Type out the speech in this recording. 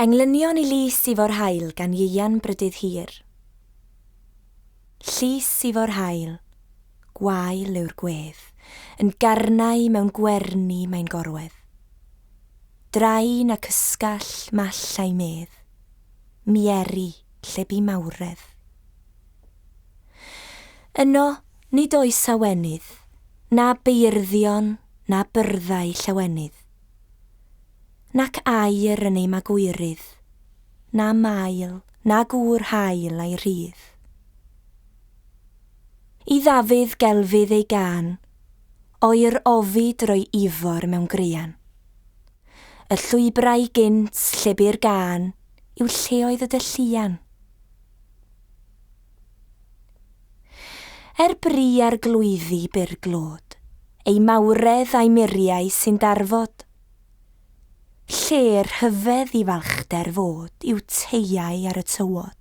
Englynion I lys I fo'r hael gan Ieuan Brydydd Hir. Llys I fo'r hael, gwael yw'r gwedd, yn garnau mewn gwerni mae'n gorwedd. Draen ac ysgall mall a'i medd, mieri lle bu mawredd. Yno nid oes awenydd, na beurddion, na byrddau llawenydd. Nac air yn ei magwyrydd, na mael, na gŵr hael a'i rhydd. I ddafydd gelfydd ei gan, oer ofid roi ifor mewn grian. Y llwybrau gynt lle bu'r gan yw lle oedd y dylluan. Bri ar glwyddi byr glod, ei mawredd a'i muriau sy'n darfod. Lle'r hyfedd I falchder fod yw teiau ar y tywod.